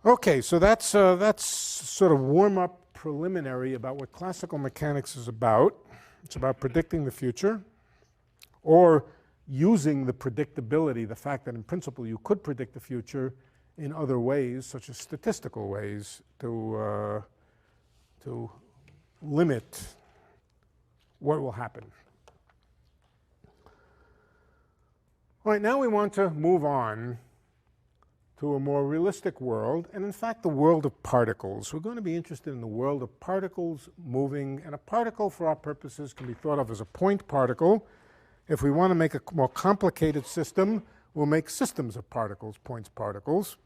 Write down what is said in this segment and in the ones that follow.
Okay, so that's sort of warm-up preliminary about what classical mechanics is about. It's about predicting the future, or using the predictability, the fact that in principle you could predict the future in other ways, such as statistical ways, to limit what will happen. All right, now we want to move on to a more realistic world, and in fact the world of particles. We're going to be interested in the world of particles moving, and a particle for our purposes can be thought of as a point particle. If we want to make a more complicated system, we'll make systems of particles, points particles,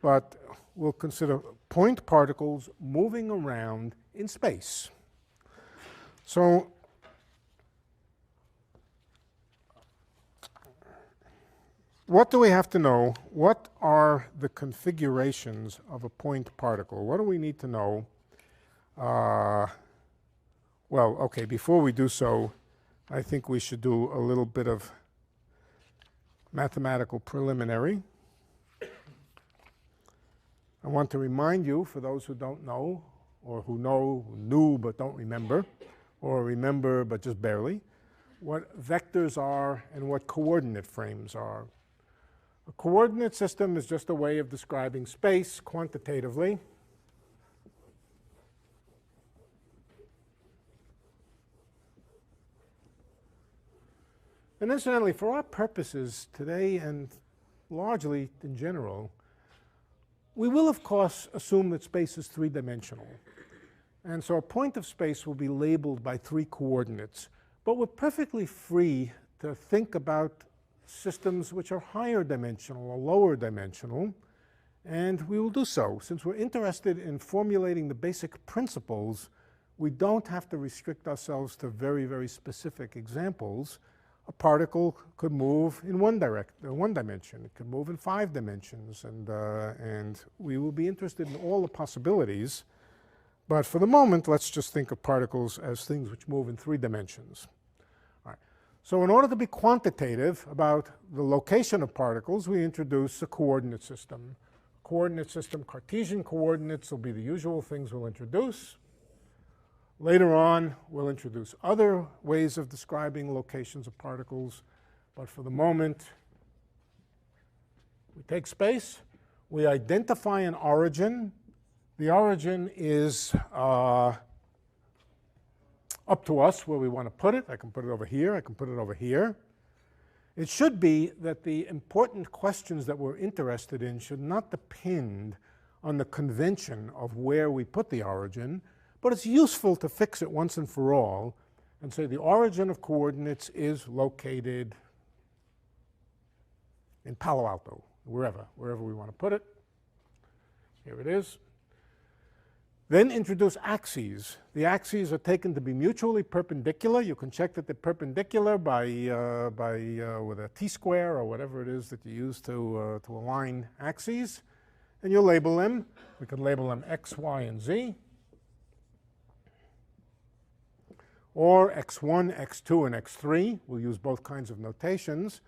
but we'll consider point particles moving around in space. So what do we have to know? What are the configurations of a point particle? What do we need to know? Well, okay, before we do so, I think we should do a little bit of mathematical preliminary. I want to remind you, for those who don't know, or who knew but don't remember, or remember but just barely, what vectors are and what coordinate frames are. A coordinate system is just a way of describing space quantitatively. And incidentally, for our purposes today and largely in general, we will of course assume that space is three-dimensional. And so a point of space will be labeled by three coordinates. But we're perfectly free to think about systems which are higher dimensional or lower dimensional, and we will do so. Since we're interested in formulating the basic principles, we don't have to restrict ourselves to very, very specific examples. A particle could move in one dimension. It could move in 5 dimensions, and we will be interested in all the possibilities. But for the moment, let's just think of particles as things which move in 3 dimensions. All right. So in order to be quantitative about the location of particles, we introduce a coordinate system. Coordinate system, Cartesian coordinates will be the usual things we'll introduce. Later on, we'll introduce other ways of describing locations of particles. But for the moment, we take space, we identify an origin. The origin is up to us where we want to put it. I can put it over here, I can put it over here. It should be that the important questions that we're interested in should not depend on the convention of where we put the origin, but it's useful to fix it once and for all and say the origin of coordinates is located in Palo Alto, wherever we want to put it. Here it is. Then introduce axes. The axes are taken to be mutually perpendicular. You can check that they're perpendicular with a t-square or whatever it is that you use to align axes. And you label them. We can label them x, y, and z. Or x1, x2, and x3. We'll use both kinds of notations.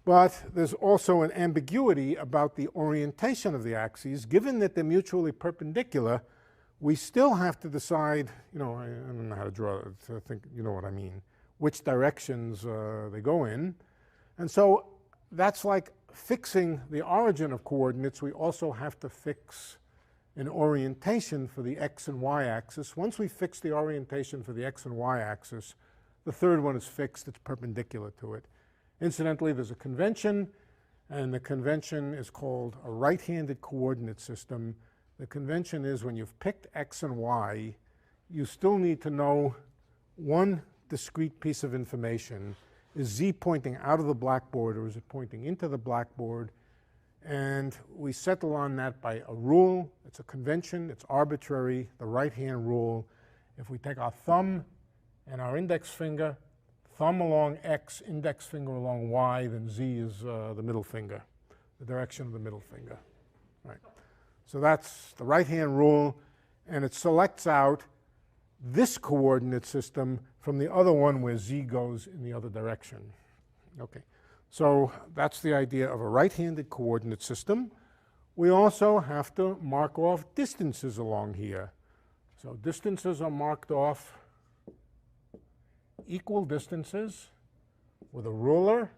But there's also an ambiguity about the orientation of the axes. Given that they're mutually perpendicular, we still have to decide, I don't know how to draw it, I think you know what I mean, which directions they go in. And so that's like fixing the origin of coordinates. We also have to fix an orientation for the x and y axis. Once we fix the orientation for the x and y axis, the third one is fixed. It's perpendicular to it. Incidentally, there's a convention, and the convention is called a right-handed coordinate system. The convention is when you've picked x and y, you still need to know one discrete piece of information. Is z pointing out of the blackboard, or is it pointing into the blackboard? And we settle on that by a rule. It's a convention. It's arbitrary, the right-hand rule. If we take our thumb and our index finger, thumb along x, index finger along y, then z is the middle finger, the direction of the middle finger. Right. So that's the right-hand rule, and it selects out this coordinate system from the other one where z goes in the other direction. Okay. So that's the idea of a right-handed coordinate system. we also have to mark off distances along here. So distances are marked off, equal distances, with a ruler.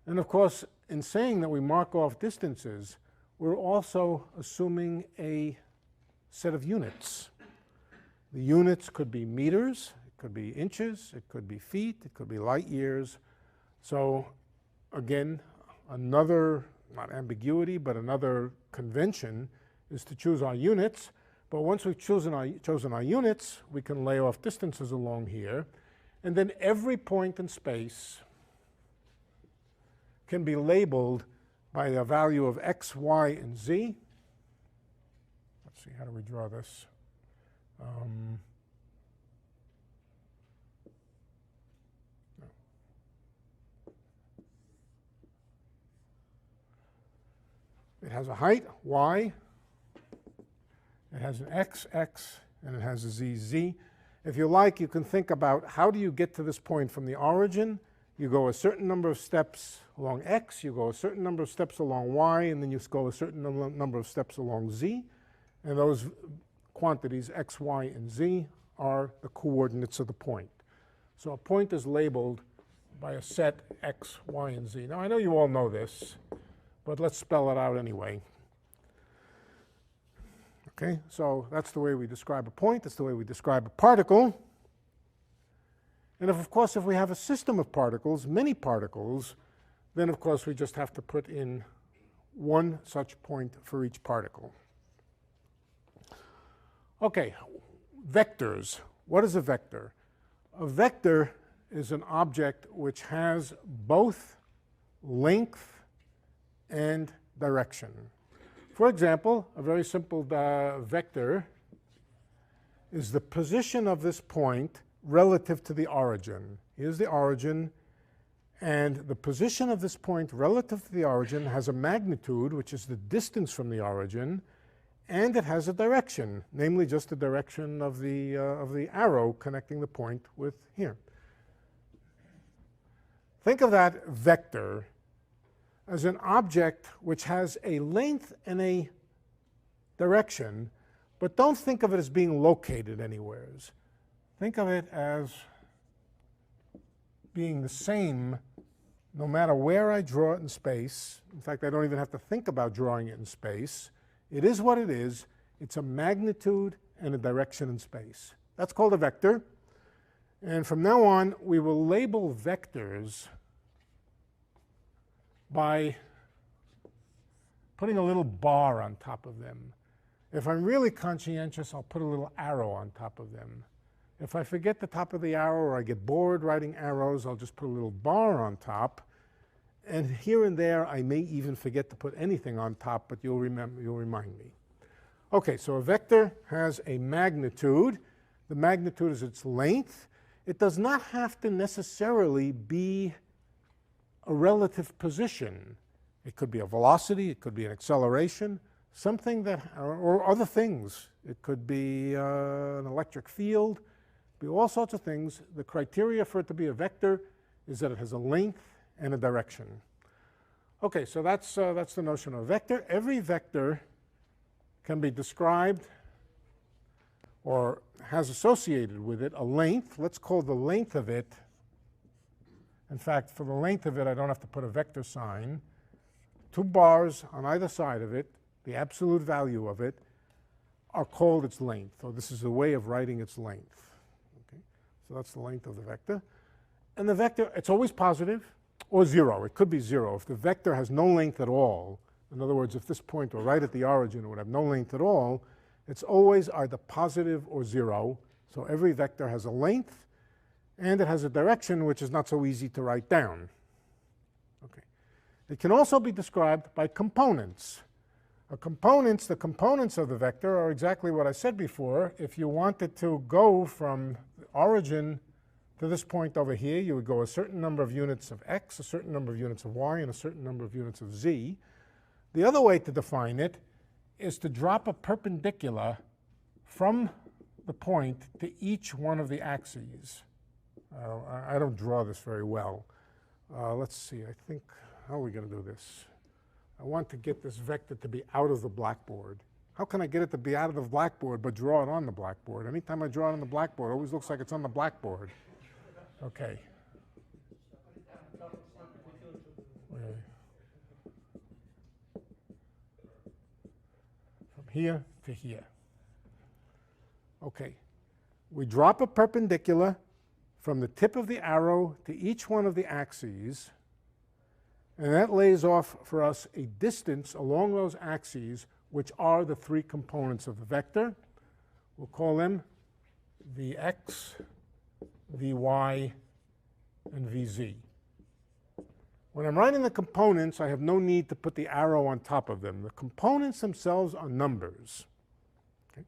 And of course, in saying that we mark off distances, we're also assuming a set of units. The units could be meters, it could be inches, it could be feet, it could be light years. So again, another, not ambiguity, but another convention is to choose our units. But once we've chosen our units, we can lay off distances along here. And then every point in space can be labeled by the value of x, y, and z. Let's see, how do we draw this? It has a height, y. It has an x, and it has a z, z. If you like, you can think about how do you get to this point from the origin. You go a certain number of steps along x, you go a certain number of steps along y, and then you go a certain number of steps along z. And those quantities, x, y, and z, are the coordinates of the point. So a point is labeled by a set x, y, and z. Now, I know you all know this, but let's spell it out anyway. Okay, so that's the way we describe a point. That's the way we describe a particle. And of course, if we have a system of particles, many particles, then of course we just have to put in one such point for each particle. Okay, vectors. What is a vector? A vector is an object which has both length and direction. For example, a very simple vector is the position of this point relative to the origin. Here's the origin, and the position of this point relative to the origin has a magnitude, which is the distance from the origin, and it has a direction, namely just the direction of the arrow connecting the point with here. Think of that vector as an object which has a length and a direction, but don't think of it as being located anywhere. Think of it as being the same no matter where I draw it in space. In fact, I don't even have to think about drawing it in space. It is what it is. It's a magnitude and a direction in space. That's called a vector. And from now on, we will label vectors by putting a little bar on top of them. If I'm really conscientious, I'll put a little arrow on top of them. If I forget the top of the arrow or I get bored writing arrows, I'll just put a little bar on top. And here and there, I may even forget to put anything on top, but you'll remind me. Okay, so a vector has a magnitude. The magnitude is its length. It does not have to necessarily be a relative position. It could be a velocity, it could be an acceleration, something that, or other things. It could be an electric field, be all sorts of things. The criteria for it to be a vector is that it has a length and a direction. Okay, so that's the notion of a vector. Every vector can be described or has associated with it a length. Let's call the length of it. In fact, for the length of it, I don't have to put a vector sign. 2 bars on either side of it, the absolute value of it, are called its length. So this is a way of writing its length. Okay? So that's the length of the vector. And the vector, it's always positive or 0. It could be 0. If the vector has no length at all, in other words, if this point were right at the origin, it would have no length at all, it's always either positive or 0. So every vector has a length, and it has a direction which is not so easy to write down. Okay. It can also be described by components. The components of the vector are exactly what I said before. If you wanted to go from the origin to this point over here, you would go a certain number of units of x, a certain number of units of y, and a certain number of units of z. The other way to define it is to drop a perpendicular from the point to each one of the axes. I don't draw this very well. Let's see, I think how are we going to do this? I want to get this vector to be out of the blackboard. How can I get it to be out of the blackboard but draw it on the blackboard? Anytime I draw it on the blackboard, it always looks like it's on the blackboard. Okay. From here to here. Okay. We drop a perpendicular from the tip of the arrow to each one of the axes, and that lays off for us a distance along those axes, which are the three components of the vector. We'll call them Vx, Vy, and Vz. When I'm writing the components, I have no need to put the arrow on top of them. The components themselves are numbers. Okay.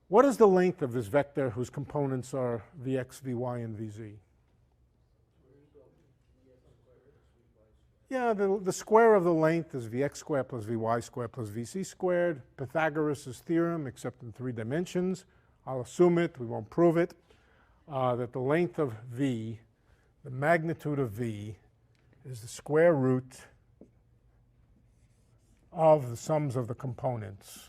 What is the length of this vector whose components are Vx, Vy, and Vz? Yeah, the square of the length is Vx squared plus Vy squared plus Vc squared. Pythagoras' theorem, except in 3 dimensions. I'll assume it, we won't prove it, that the length of V, the magnitude of V, is the square root of the sums of the components.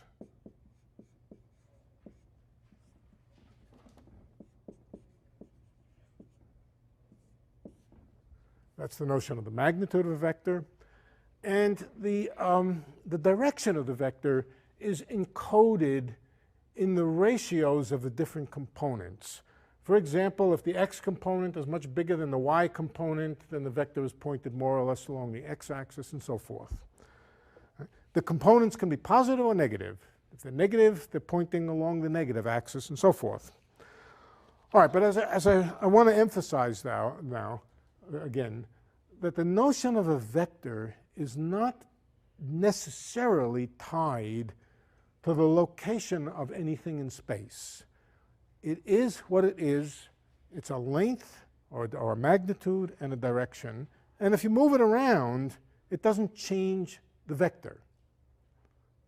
That's the notion of the magnitude of a vector. And the direction of the vector is encoded in the ratios of the different components. For example, if the x component is much bigger than the y component, then the vector is pointed more or less along the x-axis and so forth. The components can be positive or negative. If they're negative, they're pointing along the negative axis and so forth. All right, but as I want to emphasize now, again, that the notion of a vector is not necessarily tied to the location of anything in space. It is what it is. It's a length or a magnitude and a direction. And if you move it around, it doesn't change the vector.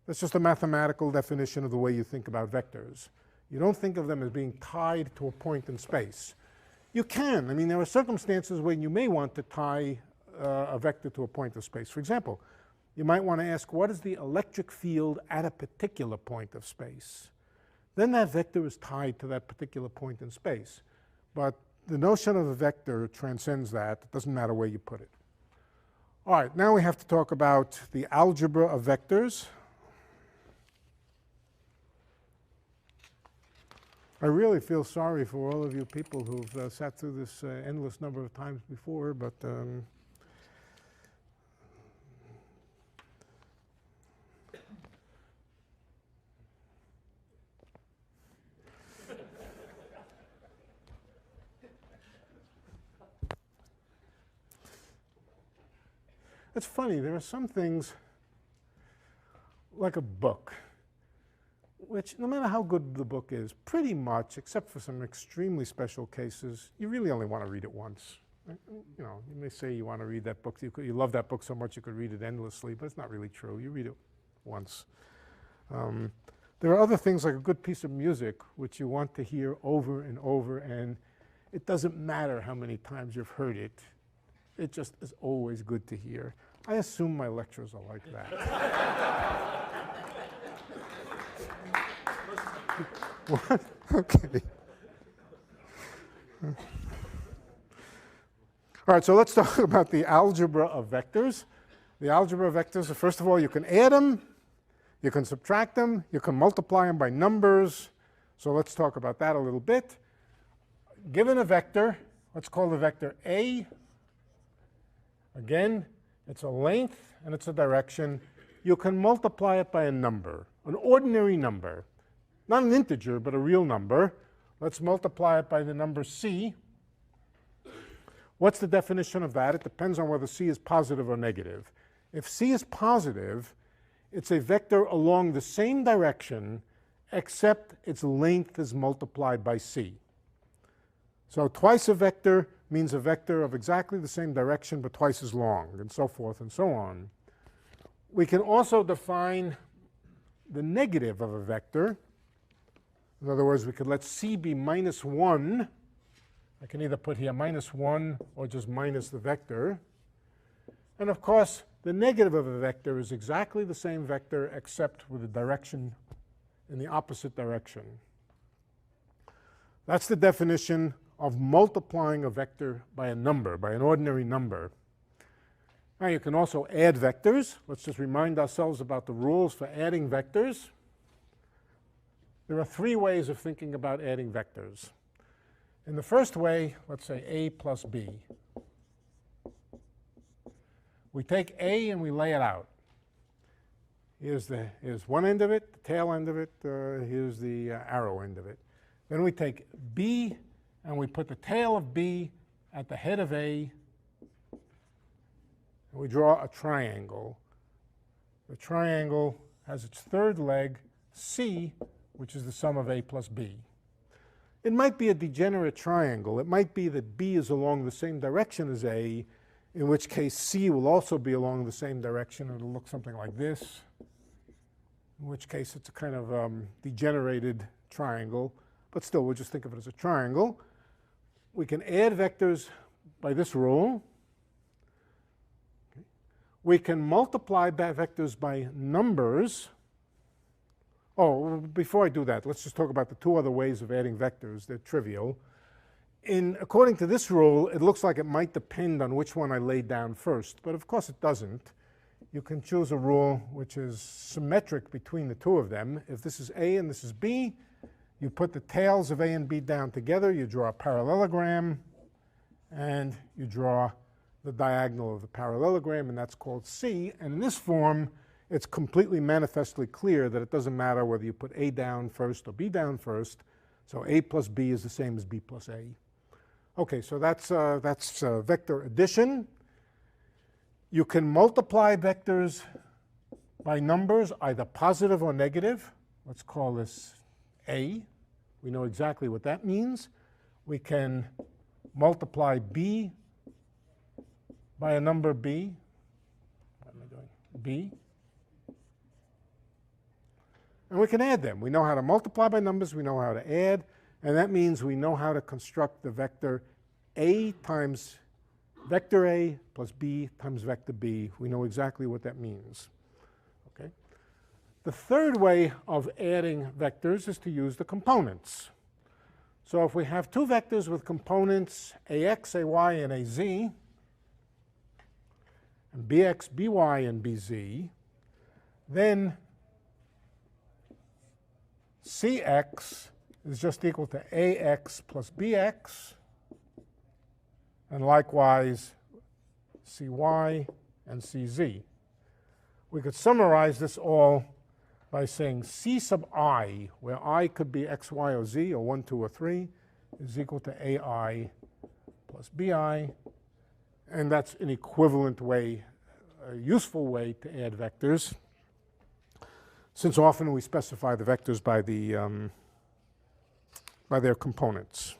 That's just a mathematical definition of the way you think about vectors. You don't think of them as being tied to a point in space. You can. I mean, there are circumstances when you may want to tie a vector to a point of space. For example, you might want to ask, what is the electric field at a particular point of space? Then that vector is tied to that particular point in space. But the notion of a vector transcends that. It doesn't matter where you put it. All right, now we have to talk about the algebra of vectors. I really feel sorry for all of you people who've sat through this endless number of times before, but it's funny, there are some things, like a book, which no matter how good the book is, pretty much, except for some extremely special cases, you really only want to read it once. You know, you may say you want to read that book, you love that book so much you could read it endlessly, but it's not really true. You read it once. There are other things like a good piece of music which you want to hear over and over, and it doesn't matter how many times you've heard it. It just is always good to hear. I assume my lectures are like that. What? Okay. All right, so let's talk about the algebra of vectors. The algebra of vectors, first of all, you can add them, you can subtract them, you can multiply them by numbers. So let's talk about that a little bit. Given a vector, let's call the vector A. Again, it's a length and it's a direction. You can multiply it by a number, an ordinary number. Not an integer, but a real number. Let's multiply it by the number c. What's the definition of that? It depends on whether c is positive or negative. If c is positive, it's a vector along the same direction, except its length is multiplied by c. So twice a vector means a vector of exactly the same direction, but twice as long, and so forth and so on. We can also define the negative of a vector. In other words, we could let c be minus 1. I can either put here minus 1 or just minus the vector. And of course, the negative of a vector is exactly the same vector except with the direction in the opposite direction. That's the definition of multiplying a vector by a number, by an ordinary number. Now you can also add vectors. Let's just remind ourselves about the rules for adding vectors. There are three ways of thinking about adding vectors. In the first way, let's say A plus B. We take A and we lay it out. Here's one end of it, the tail end of it, here's the arrow end of it. Then we take B and we put the tail of B at the head of A, and we draw a triangle. The triangle has its third leg, C, which is the sum of A plus B. It might be a degenerate triangle. It might be that B is along the same direction as A, in which case C will also be along the same direction. It'll look something like this, in which case it's a kind of degenerated triangle. But still, we'll just think of it as a triangle. We can add vectors by this rule. Okay. We can multiply vectors by numbers. Oh, before I do that, let's just talk about the two other ways of adding vectors. They're trivial. According to this rule, it looks like it might depend on which one I laid down first, but of course it doesn't. You can choose a rule which is symmetric between the two of them. If this is A and this is B, you put the tails of A and B down together, you draw a parallelogram, and you draw the diagonal of the parallelogram, and that's called C. And in this form, it's completely manifestly clear that it doesn't matter whether you put A down first or B down first. So A plus B is the same as B plus A. Okay, so that's vector addition. You can multiply vectors by numbers, either positive or negative. Let's call this A. We know exactly what that means. We can multiply B by a number B. What am I doing? B. And we can add them. We know how to multiply by numbers. We know how to add. And that means we know how to construct the vector A times vector A plus B times vector B. We know exactly what that means. Okay. The third way of adding vectors is to use the components. So if we have two vectors with components AX, AY, and AZ, and BX, BY, and BZ, then CX is just equal to AX plus BX, and likewise CY and CZ. We could summarize this all by saying C sub I, where I could be X, Y, or Z, or 1, 2, or 3, is equal to AI plus BI, and that's an equivalent way, a useful way to add vectors, since often we specify the vectors by their components.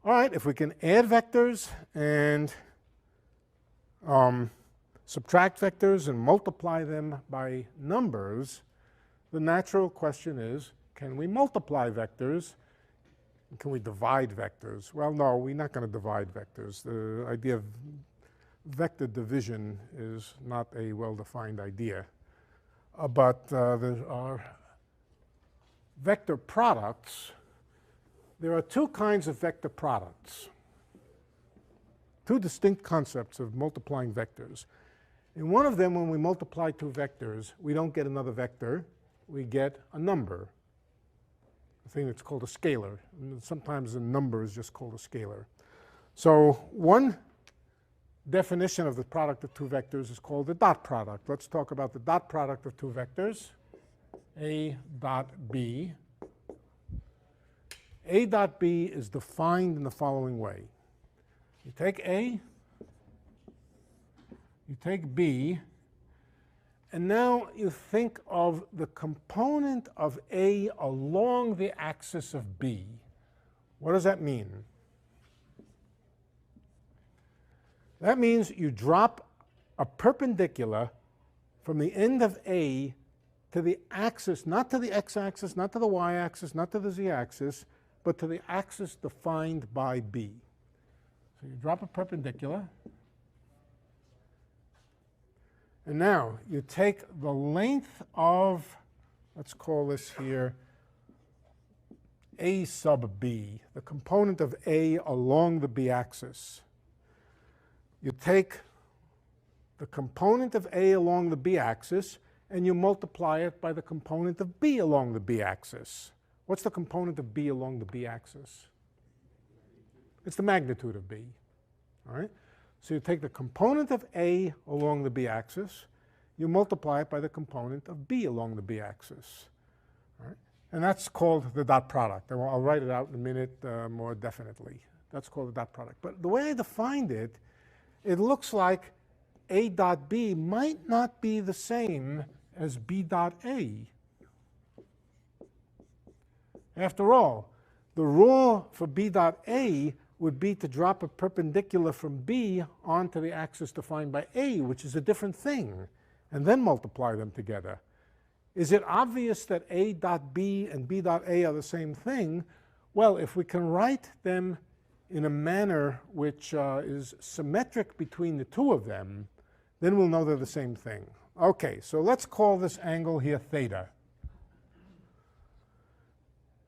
All right, if we can add vectors and subtract vectors and multiply them by numbers, the natural question is, can we multiply vectors? Can we divide vectors? Well, no, we're not going to divide vectors. The idea of vector division is not a well-defined idea. But there are vector products. There are two kinds of vector products, two distinct concepts of multiplying vectors. In one of them, when we multiply two vectors, we don't get another vector. We get a number, a thing that's called a scalar. And sometimes a number is just called a scalar. So one definition of the product of two vectors is called the dot product. Let's talk about the dot product of two vectors, A dot B. A dot B is defined in the following way. You take A, you take B, and now you think of the component of A along the axis of B. What does that mean? That means you drop a perpendicular from the end of A to the axis, not to the x-axis, not to the y-axis, not to the z-axis, but to the axis defined by B. So you drop a perpendicular, And now you take the length of, let's call this here A sub B, the component of A along the B axis. You take the component of A along the B axis and you multiply it by the component of B along the B axis. What's the component of B along the B axis? It's the magnitude of B. All right? So you take the component of A along the B axis, you multiply it by the component of B along the B axis. All right? And that's called the dot product. I'll write it out in a minute more definitely. That's called the dot product. But the way I defined it, it looks like A dot B might not be the same as B dot A. After all, the rule for B dot A would be to drop a perpendicular from B onto the axis defined by A, which is a different thing, and then multiply them together. Is it obvious that A dot B and B dot A are the same thing? Well, if we can write them in a manner which is symmetric between the two of them, then we'll know they're the same thing. Okay, so let's call this angle here theta.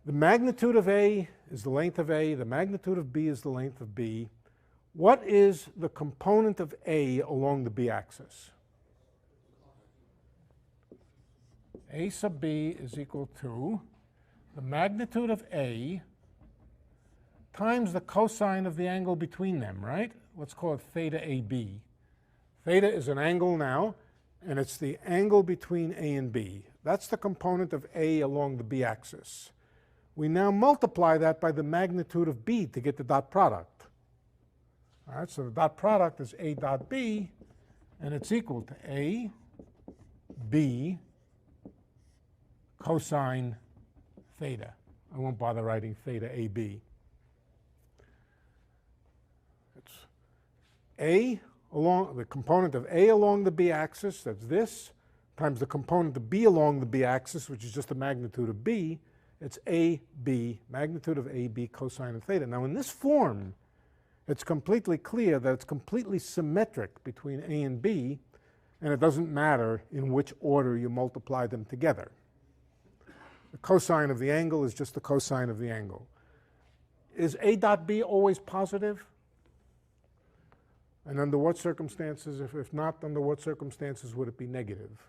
The magnitude of A is the length of A. The magnitude of B is the length of B. What is the component of A along the B axis? A sub B is equal to the magnitude of A times the cosine of the angle between them, right? Let's call it theta AB. Theta is an angle now, and it's the angle between A and B. That's the component of A along the B axis. We now multiply that by the magnitude of B to get the dot product. All right, so the dot product is A dot B, and it's equal to A, B, cosine theta. I won't bother writing theta AB. It's A along the component of A along the B axis, that's this, times the component of B along the B axis, which is just the magnitude of B. It's AB, magnitude of AB cosine of theta. Now in this form, it's completely clear that it's completely symmetric between A and B, and it doesn't matter in which order you multiply them together. The cosine of the angle is just the cosine of the angle. Is A dot B always positive? And under what circumstances, if not, under what circumstances would it be negative?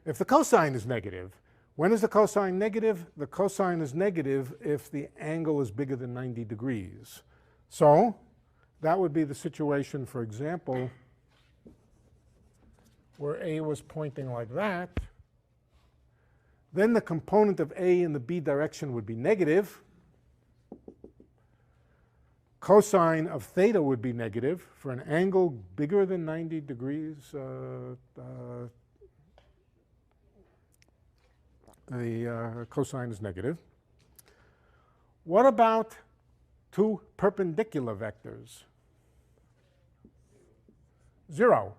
If the cosine is negative, when is the cosine negative? The cosine is negative if the angle is bigger than 90 degrees. So that would be the situation, for example, where A was pointing like that. Then the component of A in the B direction would be negative. Cosine of theta would be negative. For an angle bigger than 90 degrees, the cosine is negative. What about two perpendicular vectors? 0.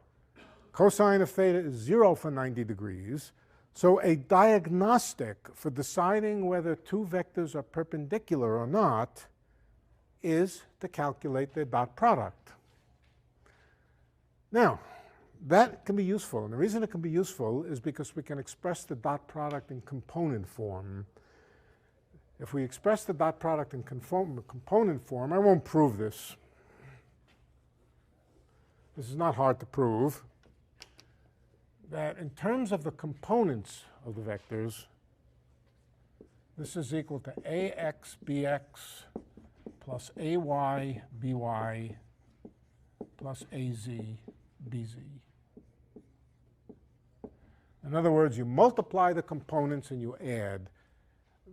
Cosine of theta is 0 for 90 degrees. So a diagnostic for deciding whether two vectors are perpendicular or not is to calculate their dot product. Now, that can be useful, and the reason it can be useful is because we can express the dot product in component form. If we express the dot product in component form, I won't prove this. This is not hard to prove. That in terms of the components of the vectors, this is equal to ax bx plus ay by plus az bz. In other words, you multiply the components and you add.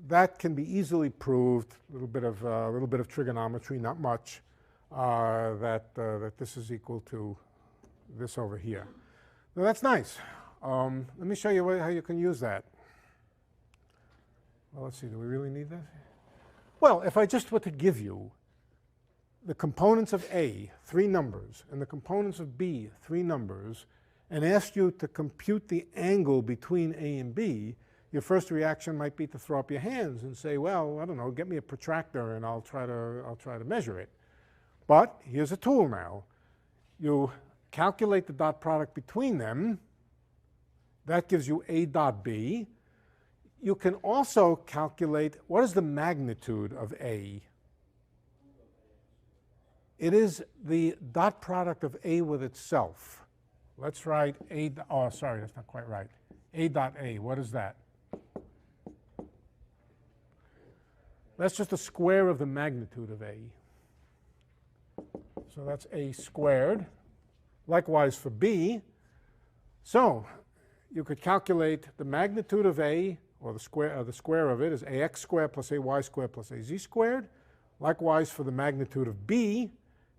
That can be easily proved. A little bit of trigonometry, not much. That this is equal to this over here. Now that's nice. Let me show you how you can use that. Well, let's see. Do we really need that? Well, if I just were to give you the components of A, 3 numbers, and the components of B, 3 numbers, and asked you to compute the angle between A and B, your first reaction might be to throw up your hands and say, well, I don't know, get me a protractor and I'll try to measure it. But here's a tool now. You calculate the dot product between them. That gives you A dot B. You can also calculate what is the magnitude of A. It is the dot product of A with itself. Let's write A, oh, sorry, that's not quite right. A dot A, what is that? That's just the square of the magnitude of A. So that's A squared. Likewise for B. So you could calculate the magnitude of A, or the square of it is AX squared plus AY squared plus AZ squared. Likewise for the magnitude of B.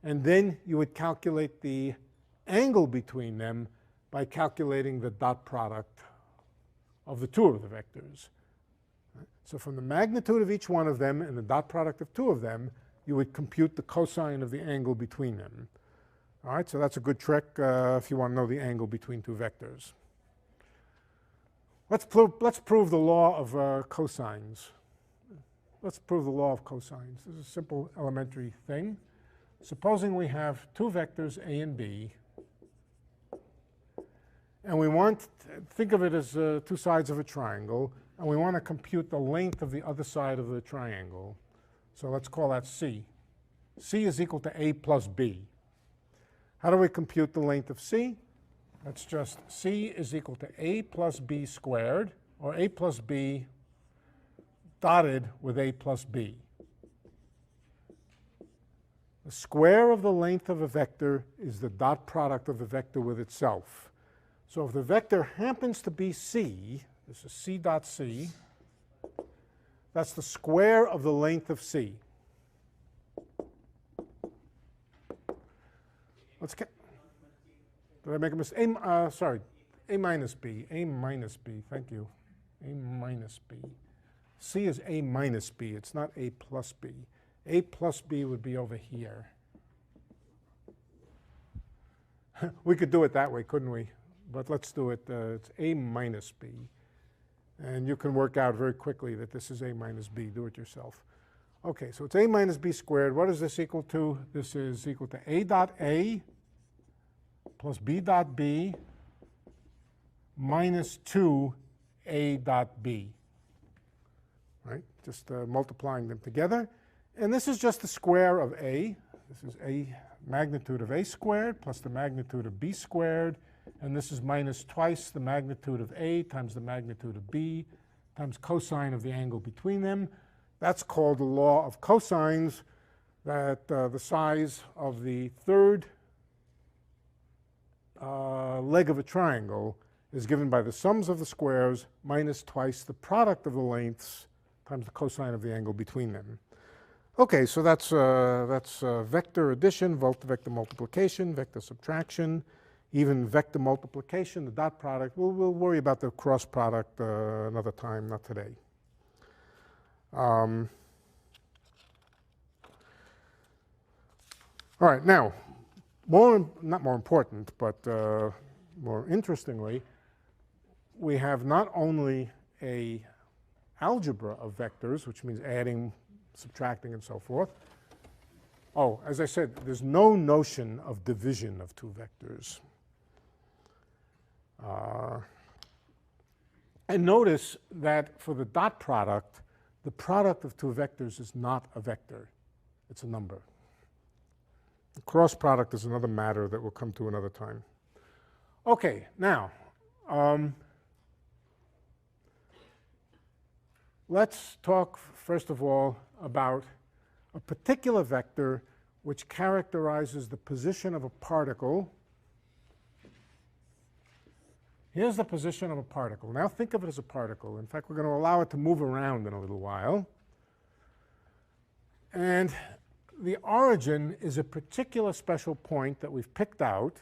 And then you would calculate the angle between them by calculating the dot product of the two of the vectors. So from the magnitude of each one of them and the dot product of two of them, you would compute the cosine of the angle between them. All right, so that's a good trick if you want to know the angle between two vectors. Let's prove the law of cosines. Let's prove the law of cosines. This is a simple elementary thing. Supposing we have two vectors, A and B, and we want, think of it as two sides of a triangle, and we want to compute the length of the other side of the triangle. So let's call that C. C is equal to A plus B. How do we compute the length of C? That's just C is equal to A plus B squared, or A plus B dotted with A plus B. The square of the length of a vector is the dot product of the vector with itself. So if the vector happens to be C, this is C dot C, that's the square of the length of C. Let's get, did I make a mistake? Sorry, A minus B, A minus B, thank you. A minus B. C is A minus B, it's not A plus B. A plus B would be over here. We could do it that way, couldn't we? But let's do it, it's A minus B. And you can work out very quickly that this is A minus B. Do it yourself. OK, so it's A minus B squared. What is this equal to? This is equal to A dot A plus B dot B minus 2 A dot B. Right? Just multiplying them together. And this is just the square of A. This is A magnitude of A squared plus the magnitude of B squared. And this is minus twice the magnitude of A times the magnitude of B times cosine of the angle between them. That's called the law of cosines, that the size of the third leg of a triangle is given by the sums of the squares minus twice the product of the lengths times the cosine of the angle between them. OK, so that's vector addition, vector multiplication, vector subtraction, even vector multiplication, the dot product. We'll worry about the cross product another time, not today. All right, now, not more important, but more interestingly, we have not only a algebra of vectors, which means adding, subtracting, and so forth. Oh, as I said, there's no notion of division of two vectors. And notice that for the dot product, the product of two vectors is not a vector. It's a number. The cross product is another matter that we'll come to another time. OK, now, let's talk, first of all, about a particular vector which characterizes the position of a particle. Here's the position of a particle. Now think of it as a particle. In fact, we're going to allow it to move around in a little while. And the origin is a particular special point that we've picked out.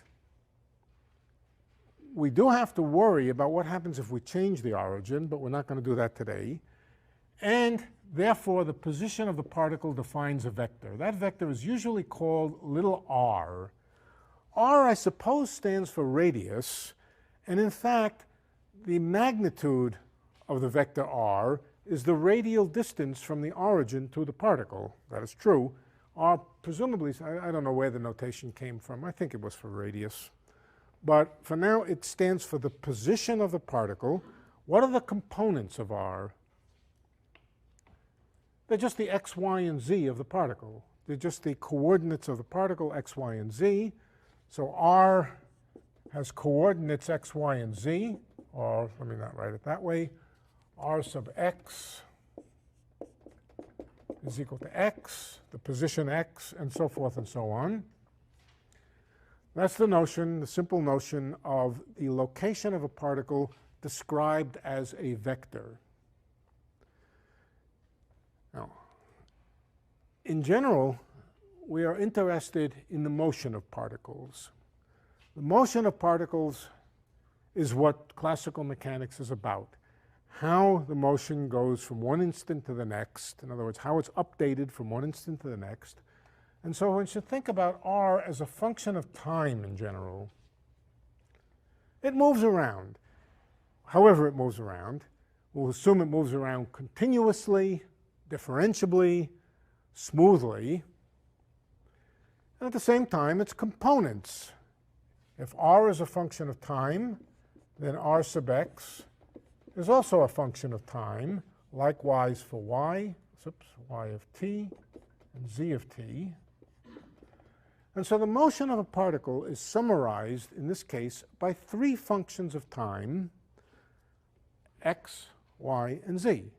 We do have to worry about what happens if we change the origin, but we're not going to do that today. And therefore, the position of the particle defines a vector. That vector is usually called little r. R, I suppose, stands for radius. And in fact, the magnitude of the vector r is the radial distance from the origin to the particle. That is true. R presumably, I don't know where the notation came from. I think it was for radius. But for now, it stands for the position of the particle. What are the components of R? They're just the x, y, and z of the particle. They're just the coordinates of the particle, x, y, and z. So R has coordinates x, y, and z, or let me not write it that way. R sub x is equal to x, the position x, and so forth and so on. That's the notion, the simple notion of the location of a particle described as a vector. Now, in general, we are interested in the motion of particles. The motion of particles is what classical mechanics is about. How the motion goes from one instant to the next, in other words, how it's updated from one instant to the next. And so we should think about R as a function of time in general. It moves around. However it moves around, we'll assume it moves around continuously, differentiably, smoothly. And at the same time, its components. If R is a function of time, then R sub x is also a function of time. Likewise for y, y of t and z of t. And so the motion of a particle is summarized, in this case, by three functions of time, x, y, and z.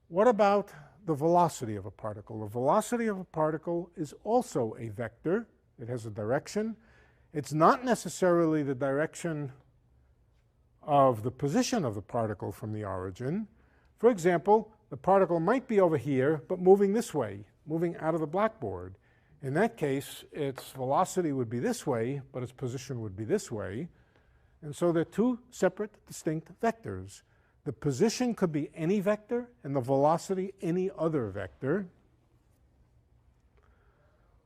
What about the velocity of a particle? The velocity of a particle is also a vector. It has a direction. It's not necessarily the direction of the position of the particle from the origin. For example, the particle might be over here, but moving this way, moving out of the blackboard. In that case, its velocity would be this way, but its position would be this way. And so they're two separate, distinct vectors. The position could be any vector, and the velocity any other vector.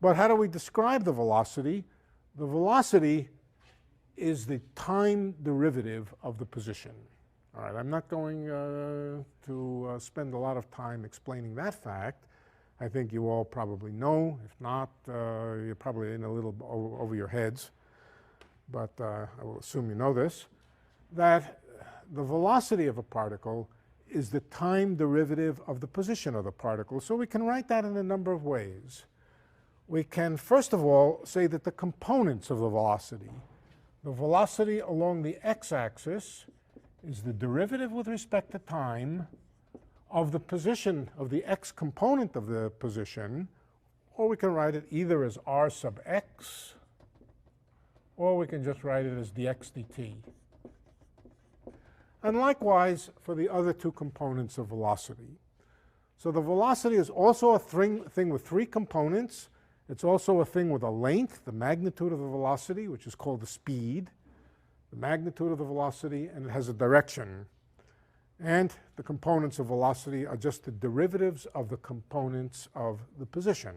But how do we describe the velocity? The velocity is the time derivative of the position. All right, I'm not going to spend a lot of time explaining that fact. I think you all probably know. If not, you're probably in a little over your heads. But I will assume you know this, that the velocity of a particle is the time derivative of the position of the particle. So we can write that in a number of ways. We can, first of all, say that the components of the velocity along the x-axis is the derivative with respect to time of the position of the x component of the position, or we can write it either as r sub x, or we can just write it as dx dt. And likewise for the other two components of velocity. So the velocity is also a thing with three components. It's also a thing with a length, the magnitude of the velocity, which is called the speed, the magnitude of the velocity, and it has a direction. And the components of velocity are just the derivatives of the components of the position.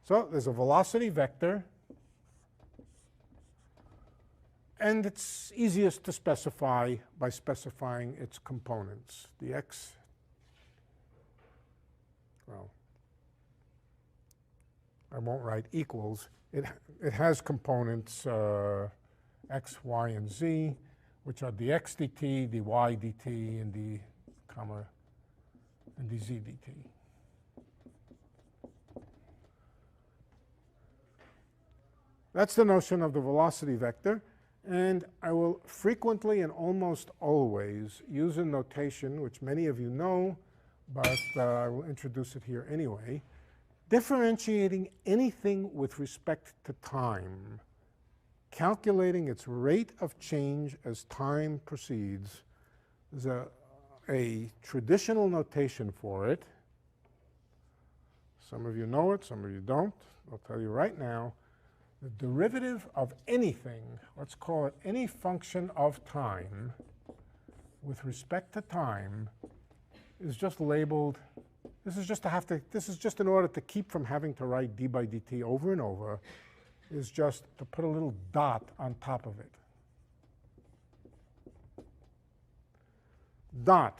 So there's a velocity vector, and it's easiest to specify by specifying its components. The x, well, I won't write equals. It has components x, y, and z, which are dx dt, dy dt, and d dz dt. That's the notion of the velocity vector. And I will frequently and almost always use a notation which many of you know, but I will introduce it here anyway. Differentiating anything with respect to time, calculating its rate of change as time proceeds. There's a traditional notation for it. Some of you know it, some of you don't. I'll tell you right now. The derivative of anything, let's call it any function of time, with respect to time, is just labeled. This is just in order to keep from having to write d by dt over and over, is just to put a little dot on top of it. Dot.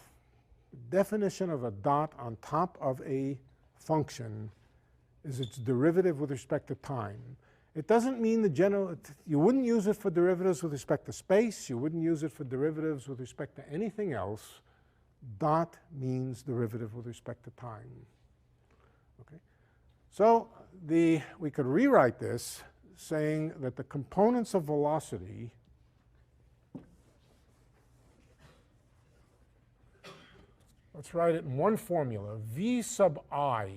Definition of a dot on top of a function is its derivative with respect to time. It doesn't mean the general, you wouldn't use it for derivatives with respect to space, you wouldn't use it for derivatives with respect to anything else. Dot means derivative with respect to time. Okay? So we could rewrite this saying that the components of velocity let's write it in one formula, v sub I,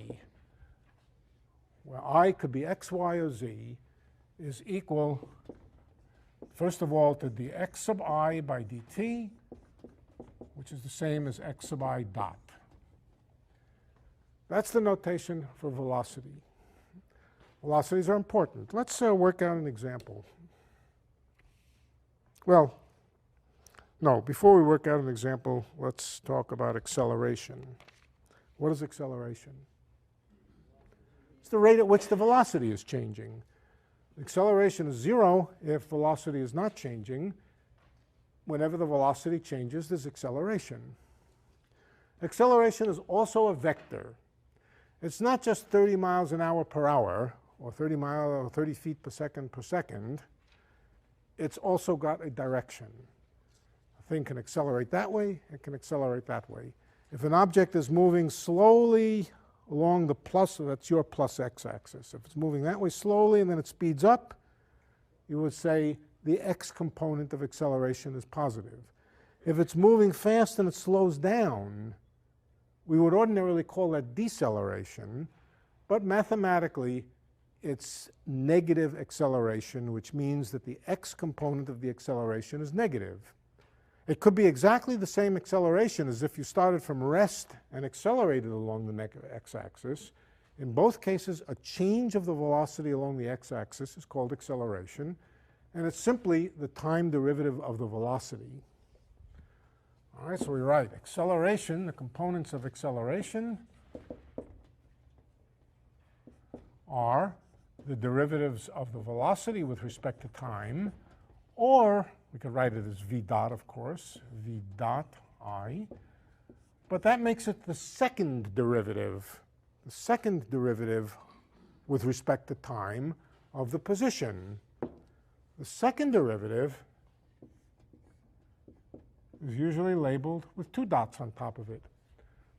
where I could be x, y, or z, is equal, first of all, to dx sub I by dt, which is the same as x sub I dot. That's the notation for velocity. Velocities are important. Let's work out an example. Well, no, before we work out an example, let's talk about acceleration. What is acceleration? It's the rate at which the velocity is changing. Acceleration is 0 if velocity is not changing. Whenever the velocity changes, there's acceleration. Acceleration is also a vector. It's not just 30 miles an hour per hour, or 30 feet per second. It's also got a direction. A thing can accelerate that way, it can accelerate that way. If an object is moving slowly along the plus, that's your plus x-axis. If it's moving that way slowly and then it speeds up, you would say the x component of acceleration is positive. If it's moving fast and it slows down, we would ordinarily call that deceleration, but mathematically it's negative acceleration, which means that the x component of the acceleration is negative. It could be exactly the same acceleration as if you started from rest and accelerated along the x-axis. In both cases, a change of the velocity along the x-axis is called acceleration, and it's simply the time derivative of the velocity. All right, so we write acceleration, the components of acceleration are the derivatives of the velocity with respect to time, or we could write it as v dot, of course, v dot I. But that makes it the second derivative with respect to time of the position. The second derivative is usually labeled with 2 dots on top of it.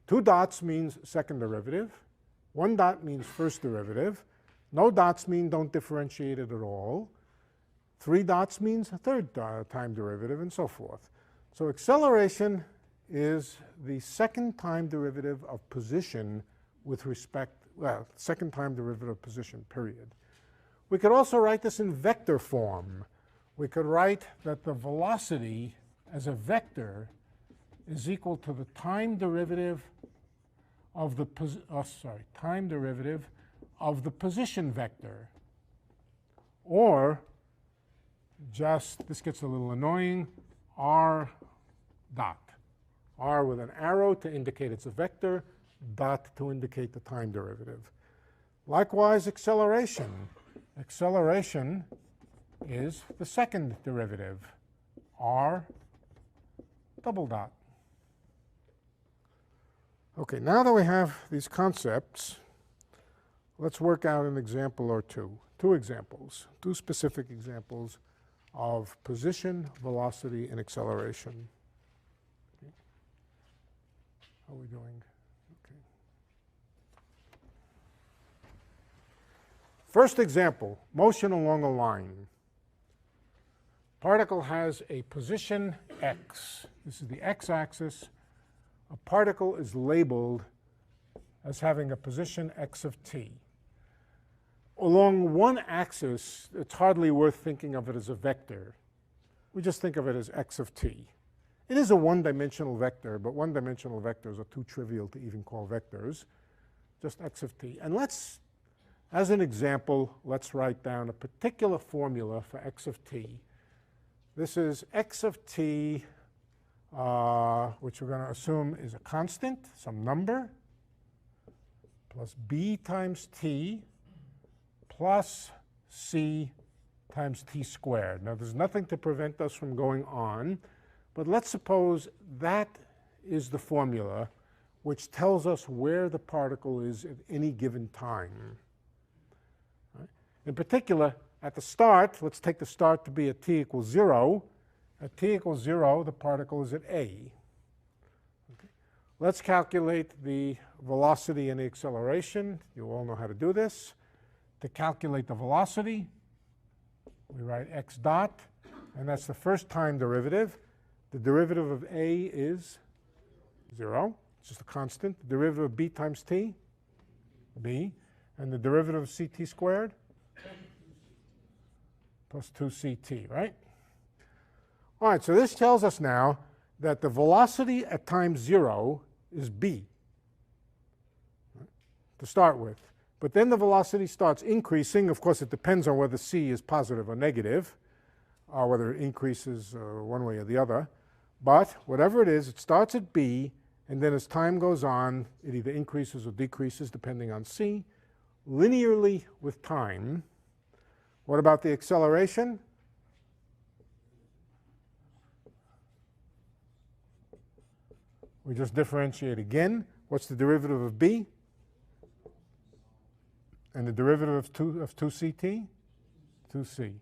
2 dots means second derivative. 1 dot means first derivative. No dots mean don't differentiate it at all. 3 dots means a third time derivative, and so forth. So acceleration is the second time derivative of position with respect, well, second time derivative of position, period. We could also write this in vector form. We could write that the velocity as a vector is equal to the time derivative of the position vector, or just, this gets a little annoying, r dot. R with an arrow to indicate it's a vector, dot to indicate the time derivative. Likewise, acceleration. Acceleration is the second derivative, r double dot. Okay, now that we have these concepts, let's work out an example or two. 2 examples, 2 specific examples of position, velocity, and acceleration. Okay. How are we doing? Okay. First example, motion along a line. Particle has a position x. This is the x-axis. A particle is labeled as having a position x of t. Along one axis, it's hardly worth thinking of it as a vector. We just think of it as x of t. It is a one-dimensional vector, but one-dimensional vectors are too trivial to even call vectors. Just x of t. And let's, as an example, let's write down a particular formula for x of t. This is x of t, which we're going to assume is a constant, some number, plus b times t plus c times t squared. Now, there's nothing to prevent us from going on, but let's suppose that is the formula which tells us where the particle is at any given time. In particular, at the start, let's take the start to be at t equals 0. At t equals 0, the particle is at A. Okay. Let's calculate the velocity and the acceleration. You all know how to do this. To calculate the velocity, we write x dot, and that's the first time derivative. The derivative of A is 0. It's just a constant. The derivative of b times t, b. And the derivative of ct squared, plus 2ct, right? All right, so this tells us now that the velocity at time 0 is b, right, to start with. But then the velocity starts increasing. Of course, it depends on whether c is positive or negative, or whether it increases one way or the other. But whatever it is, it starts at b, and then as time goes on, it either increases or decreases depending on c, linearly with time. What about the acceleration? We just differentiate again. What's the derivative of b? And the derivative of 2ct? 2c.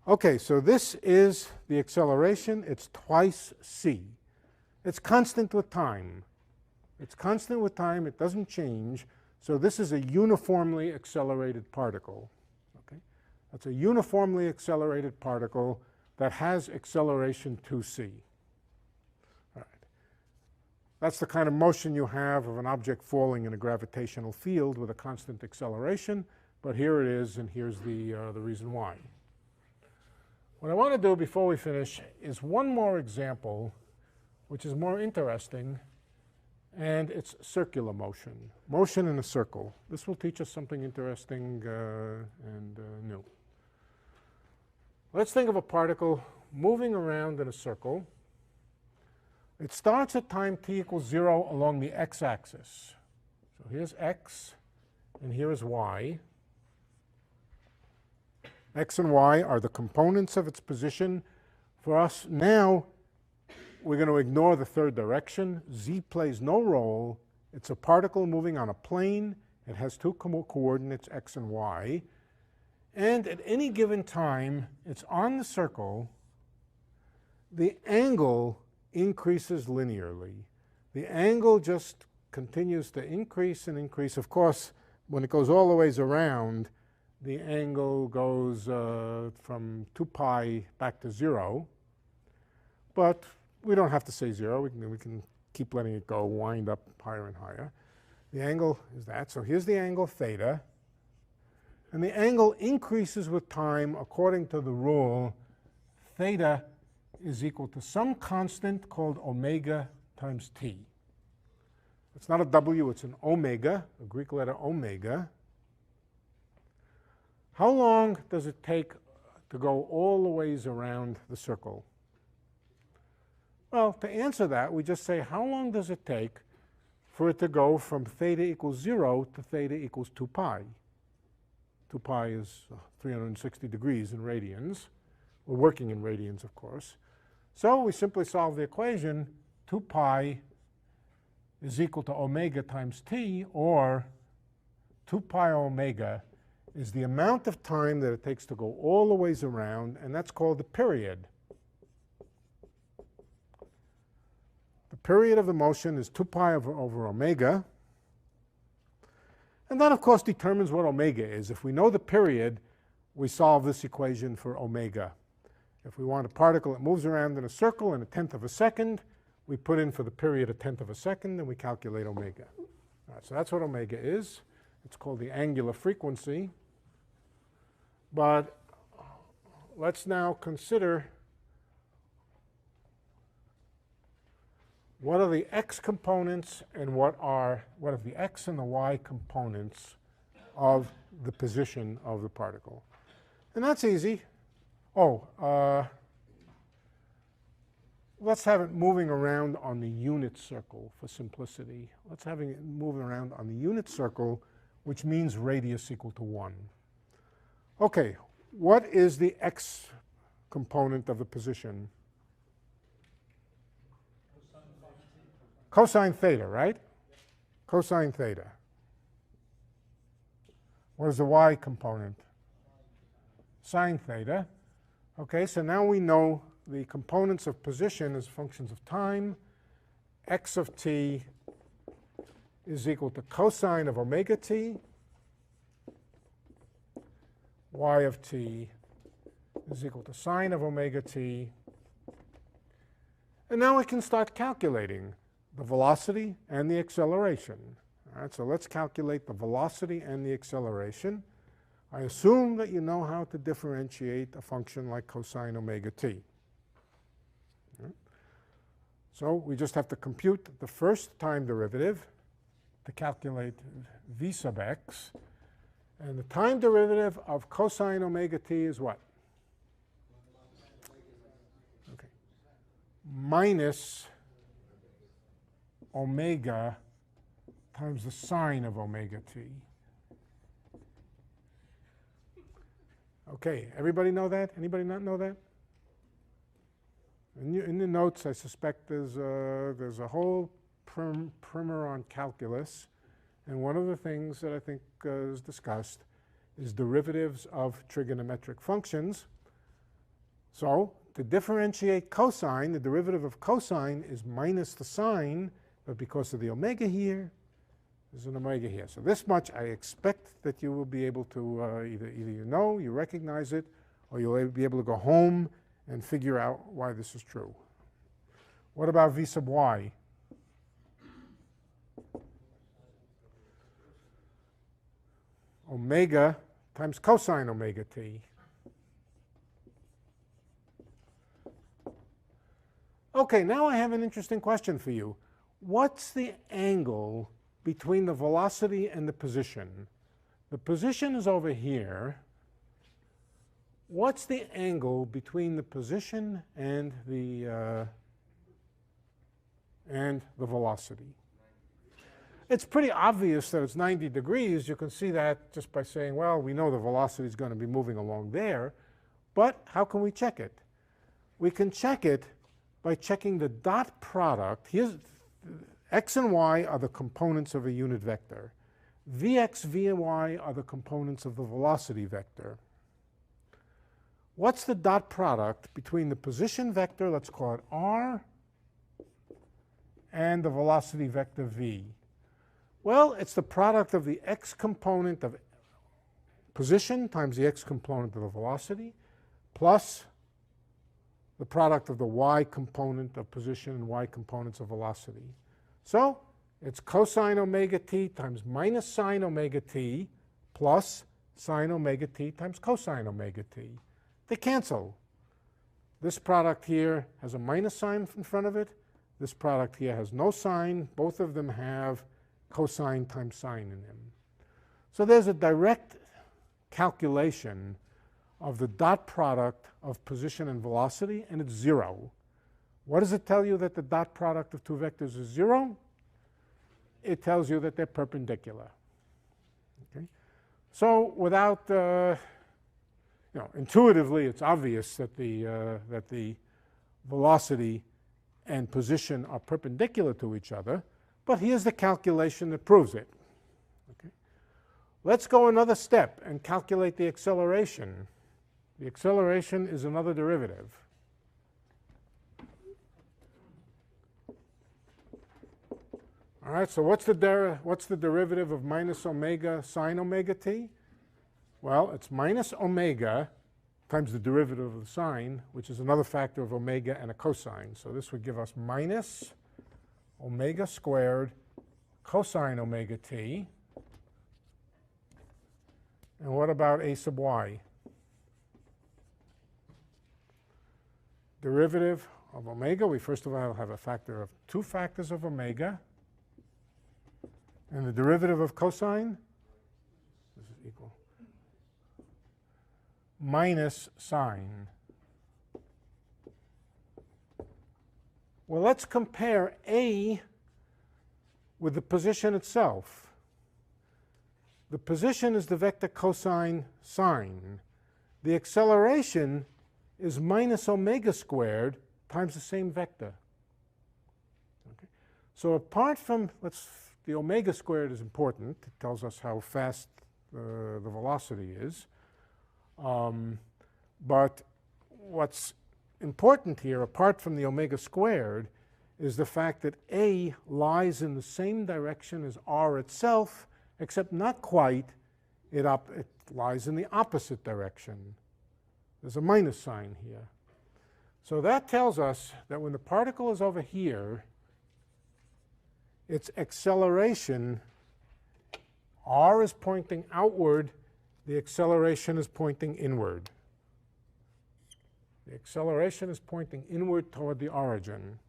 Okay, so this is the acceleration. It's twice c. It's constant with time. It's constant with time. It doesn't change. So this is a uniformly accelerated particle. Okay? That's a uniformly accelerated particle that has acceleration 2c. All right. That's the kind of motion you have of an object falling in a gravitational field with a constant acceleration. But here it is, and here's the reason why. What I want to do before we finish is one more example, which is more interesting, and it's circular motion. Motion in a circle. This will teach us something interesting and new. Let's think of a particle moving around in a circle. It starts at time t equals 0 along the x-axis. So here's x, and here is y. X and y are the components of its position. For us now, we're going to ignore the third direction. Z plays no role. It's a particle moving on a plane. It has two coordinates, x and y. And at any given time, it's on the circle. The angle increases linearly. The angle just continues to increase and increase. Of course, when it goes all the ways around, the angle goes from 2 pi back to 0. But we don't have to say 0. We can keep letting it go, wind up higher and higher. The angle is that. So here's the angle theta. And the angle increases with time according to the rule theta is equal to some constant called omega times t. It's not a w, it's an omega, a Greek letter omega. How long does it take to go all the ways around the circle? Well, to answer that, we just say, how long does it take for it to go from theta equals 0 to theta equals 2 pi? 2 pi is 360 degrees in radians. We're working in radians, of course. So we simply solve the equation. 2 pi is equal to omega times t, or 2 pi omega is the amount of time that it takes to go all the ways around, and that's called the period. The period of the motion is 2 pi over omega. And that, of course, determines what omega is. If we know the period, we solve this equation for omega. If we want a particle that moves around in a circle in 1/10 of a second, we put in for the period 1/10 of a second, and we calculate omega. All right, so that's what omega is. It's called the angular frequency. But let's now consider what are the x components and what are the x and the y components of the position of the particle. And that's easy. Let's have it moving around on the unit circle for simplicity. Let's have it moving around on the unit circle, which means radius equal to 1. Okay, what is the x component of the position? Cosine theta, right? Cosine theta. What is the y component? Sine theta. Okay, so now we know the components of position as functions of time. X of t is equal to cosine of omega t. Y of t is equal to sine of omega t. And now we can start calculating the velocity and the acceleration. All right, so let's calculate the velocity and the acceleration. I assume that you know how to differentiate a function like cosine omega t. All right. So we just have to compute the first time derivative to calculate v sub x. And the time derivative of cosine omega t is what? Okay. Minus omega times the sine of omega t. Okay, everybody know that? Anybody not know that? In the notes, I suspect there's a whole primer on calculus. And one of the things that I think is discussed is derivatives of trigonometric functions. So to differentiate cosine, the derivative of cosine is minus the sine, but because of the omega here, there's an omega here. So this much I expect that you will be able to either you know, you recognize it, or you'll be able to go home and figure out why this is true. What about v sub y? Omega times cosine omega t. Okay, now I have an interesting question for you. What's the angle between the velocity and the position? The position is over here. What's the angle between the position and the velocity? It's pretty obvious that it's 90 degrees. You can see that just by saying, well, we know the velocity is going to be moving along there. But how can we check it? We can check it by checking the dot product. Here's x and y are the components of a unit vector. Vx, vy are the components of the velocity vector. What's the dot product between the position vector, let's call it r, and the velocity vector v? Well, it's the product of the x component of position times the x component of the velocity, plus the product of the y component of position and y components of velocity. So it's cosine omega t times minus sine omega t plus sine omega t times cosine omega t. They cancel. This product here has a minus sign in front of it. This product here has no sign. Both of them have cosine times sine in them. So there's a direct calculation of the dot product of position and velocity, and it's 0. What does it tell you that the dot product of two vectors is 0? It tells you that they're perpendicular. Okay? So without, intuitively it's obvious that the velocity and position are perpendicular to each other, but here's the calculation that proves it. Okay? Let's go another step and calculate the acceleration. The acceleration is another derivative. All right, so what's the derivative of minus omega sine omega t? Well, it's minus omega times the derivative of the sine, which is another factor of omega and a cosine. So this would give us minus omega squared cosine omega t. And what about a sub y? Derivative of omega, we first of all have a factor of 2 factors of omega. And the derivative of cosine, this is equal, minus sine. Well, let's compare A with the position itself. The position is the vector cosine sine. The acceleration is minus omega squared times the same vector. Okay. So apart from, the omega squared is important. It tells us how fast the velocity is. But what's important here, apart from the omega squared, is the fact that A lies in the same direction as r itself, except not quite. It lies in the opposite direction. There's a minus sign here. So that tells us that when the particle is over here, its acceleration, r is pointing outward, the acceleration is pointing inward. The acceleration is pointing inward toward the origin.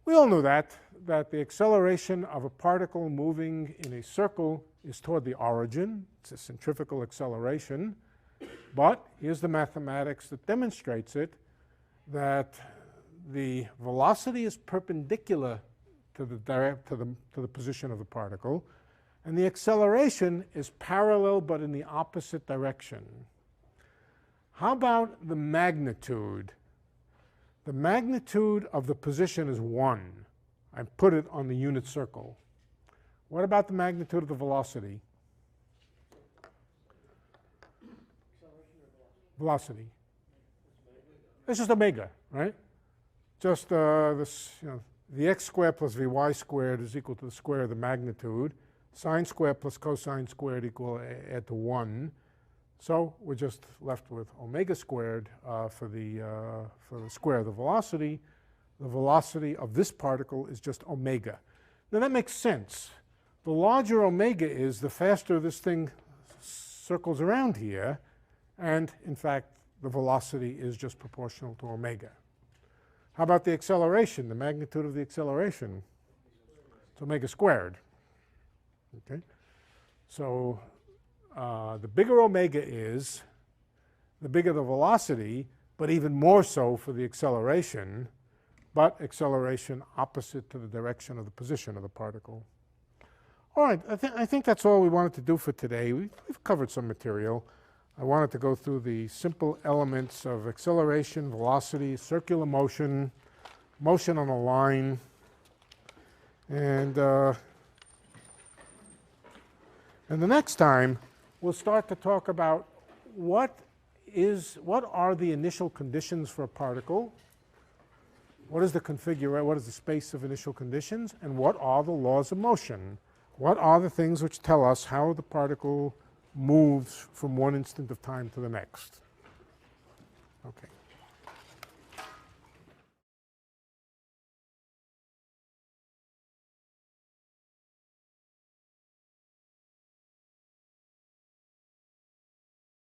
We all knew that the acceleration of a particle moving in a circle is toward the origin. It's a centrifugal acceleration. But here's the mathematics that demonstrates it, that the velocity is perpendicular to the position of the particle, and the acceleration is parallel but in the opposite direction. How about the magnitude? The magnitude of the position is 1. I put it on the unit circle. What about the magnitude of the velocity? Velocity. It's just omega, right? Just this, the x squared plus vy squared is equal to the square of the magnitude. Sine squared plus cosine squared equal add to 1. So we're just left with omega squared for the square of the velocity. The velocity of this particle is just omega. Now that makes sense. The larger omega is, the faster this thing circles around here. And in fact, the velocity is just proportional to omega. How about the acceleration, the magnitude of the acceleration? It's omega squared. Okay? So the bigger omega is, the bigger the velocity, but even more so for the acceleration, but acceleration opposite to the direction of the position of the particle. All right, I think that's all we wanted to do for today. We've covered some material. I wanted to go through the simple elements of acceleration, velocity, circular motion, motion on a line, and the next time we'll start to talk about what are the initial conditions for a particle, what is the space of initial conditions, and what are the laws of motion? What are the things which tell us how the particle moves from one instant of time to the next? Okay.